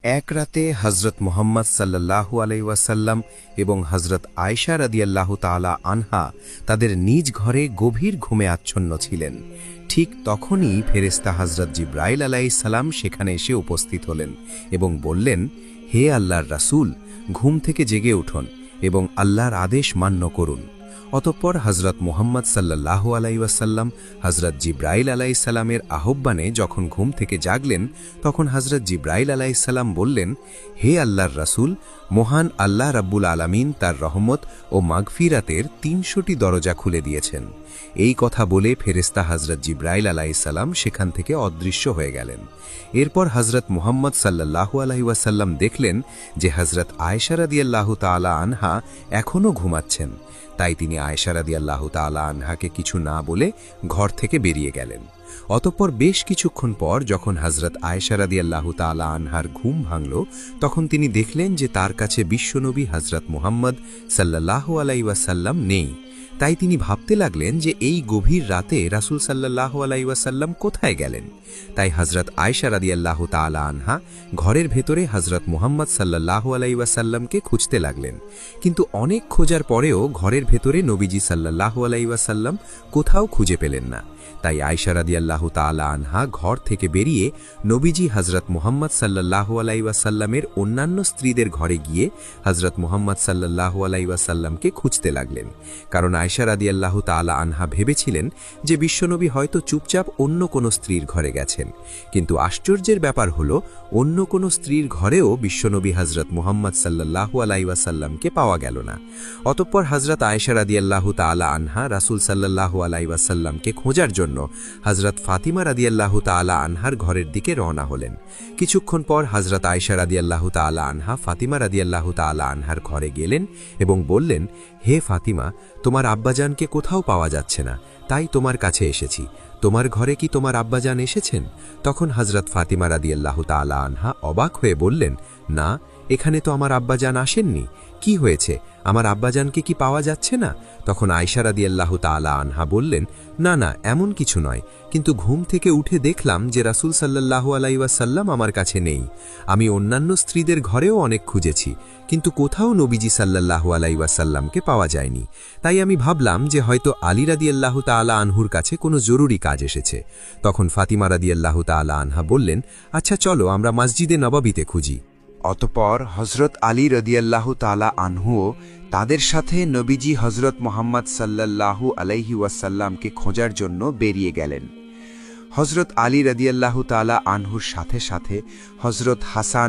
এক রাতে হজরত মুহাম্মদ সাল্লাল্লাহু আলাইহি ওয়াসাল্লাম এবং হজরত আয়েশা রাদিয়াল্লাহু তাআলা আনহা তাদের নিজ ঘরে গভীর ঘুমে আচ্ছন্ন ছিলেন। ঠিক তখনই ফেরেশতা হজরত জিবরাইল আলাইহিস সালাম সেখানে এসে উপস্থিত হলেন এবং বললেন, হে আল্লাহর রাসূল, ঘুম থেকে জেগে উঠুন এবং আল্লাহর আদেশ মান্য করুন। অতঃপর হজরত মুহাম্মদ সাল্লাল্লাহু আলাইহি ওয়াসাল্লাম হজরত জিবরাইল আলাইহিস সালামের আহ্বানে যখন ঘুম থেকে জাগলেন, তখন হজরত জিবরাইল আলাইহিস সালাম বললেন, হে আল্লাহর রাসূল, মহান আল্লাহ রাব্বুল আলামিন তার রহমত ও মাগফিরাতের ৩০০টি দরজা খুলে দিয়েছেন। এই কথা বলে ফেরেশতা হজরত জিবরাইল আলাইহিস সালাম সেখান থেকে অদৃশ্য হয়ে গেলেন। এরপর হজরত মুহাম্মদ সাল্লাল্লাহু আলাইহি ওয়াসাল্লাম দেখলেন যে হজরত আয়েশা রাদিয়াল্লাহু তাআলা আনহা এখনও ঘুমাচ্ছেন। তাই তিনি আয়েশা রাদিয়াল্লাহু তাআলা আনহাকে কিছু না বলে ঘর থেকে বেরিয়ে গেলেন। অতঃপর বেশ কিছুক্ষণ পর যখন হজরত আয়েশা রাদিয়াল্লাহু তাআলা আনহার ঘুম ভাঙল, তখন তিনি দেখলেন যে তার কাছে বিশ্বনবী হজরত মুহাম্মদ সাল্লাল্লাহু আলাইহি ওয়াসাল্লাম নেই। তাই তিনি ভাবতে লাগলেন যে এই গভীর রাতে রাসূল সাল্লাল্লাহু আলাইহি ওয়াসাল্লাম কোথায় গেলেন। তাই হজরত আয়েশা রাদিয়াল্লাহু তাআলা আনহা ঘরের ভেতরে হজরত মুহাম্মদ সাল্লাল্লাহু আলাইহি ওয়াসাল্লামকে খুঁজতে লাগলেন, কিন্তু অনেক খোঁজার পরেও ঘরের ভেতরে নবীজি সাল্লাল্লাহু আলাইহি ওয়াসাল্লাম কোথাও খুঁজে পেলেন না। তাই আয়েশা রাদিয়াল্লাহু তাআলা আনহা ঘর থেকে বেরিয়ে নবীজি হজরত মুহাম্মদ সাল্লাল্লাহু আলাইহি ওয়াসাল্লামের অন্যান্য স্ত্রীদের ঘরে গিয়ে হজরত মুহাম্মদ সাল্লাল্লাহু আলাইহি ওয়াসাল্লামকে খুঁজতে লাগলেন। কারণ আয়েশা রাদিয়াল্লাহু তাআলা আনহা ভেবেছিলেন যে বিশ্বনবী হয়তো চুপচাপ অন্য কোনো স্ত্রীর ঘরে গেছেন। কিন্তু আশ্চর্যের ব্যাপার হলো, অন্য কোনো স্ত্রীর ঘরেও বিশ্বনবী হজরত মুহাম্মদ সাল্লাল্লাহু আলাইহি ওয়াসাল্লামকে পাওয়া গেল না। অতঃপর হজরত আয়েশা রাদিয়াল্লাহু তাআলা আনহা রাসূল সাল্লাল্লাহু আলাইহি ওয়াসাল্লামকে খোঁজার জন্য হজরত ফাতিমা রাদিয়াল্লাহু তাআলা আনহার ঘরের দিকে রওনা হলেন। কিছুক্ষণ পর হজরত আয়েশা রাদিয়াল্লাহু তাআলা আনহা ফাতিমা রাদিয়াল্লাহু তাআলা আনহার ঘরে গেলেন এবং বললেন, হে ফাতিমা, তোমার আব্বাজানকে কোথাও পাওয়া যাচ্ছে না, তাই তোমার কাছে এসেছি। তোমার ঘরে কি তোমার আব্বাজান এসেছেন? তখন হজরত ফাতিমা রাদিয়াল্লাহু তাআলা আনহা অবাক হয়ে বললেন, না, এখানে তো আমার আব্বাজান আসেননি। কি হয়েছে, আমার আব্বাজানকে কি পাওয়া যাচ্ছে না? তখন আয়েশা রাদিয়াল্লাহু তাআলা আনহা বললেন, না না, এমন কিছু নয়, কিন্তু ঘুম থেকে উঠে দেখলাম যে রাসূল সাল্লাল্লাহু আলাইহি ওয়াসাল্লাম আমার কাছে নেই। আমি অন্যান্য স্ত্রীদের ঘরেও অনেক খুঁজেছি, কিন্তু কোথাও নবীজি সাল্লাল্লাহু আলাইহি ওয়াসাল্লামকে পাওয়া যায়নি। তাই আমি ভাবলাম যে হয়তো আলী রাদিয়াল্লাহু তাআলা আনহুর কাছে কোনো জরুরি কাজ এসেছে। তখন ফাতিমা রাদিয়াল্লাহু তাআলা আনহা বললেন, আচ্ছা চলো আমরা মসজিদে নববীতে খুঁজি। অতঃপর হজরত আলী রাদিয়াল্লাহু তাআলা আনহুও তাদের সাথে নবীজি হজরত মুহাম্মদ সাল্লাল্লাহু আলাইহি ওয়াসাল্লামকে খোঁজার জন্য বেরিয়ে গেলেন। হজরত আলী রাদিয়াল্লাহু তাআলা আনহুর সাথে সাথে হজরত হাসান,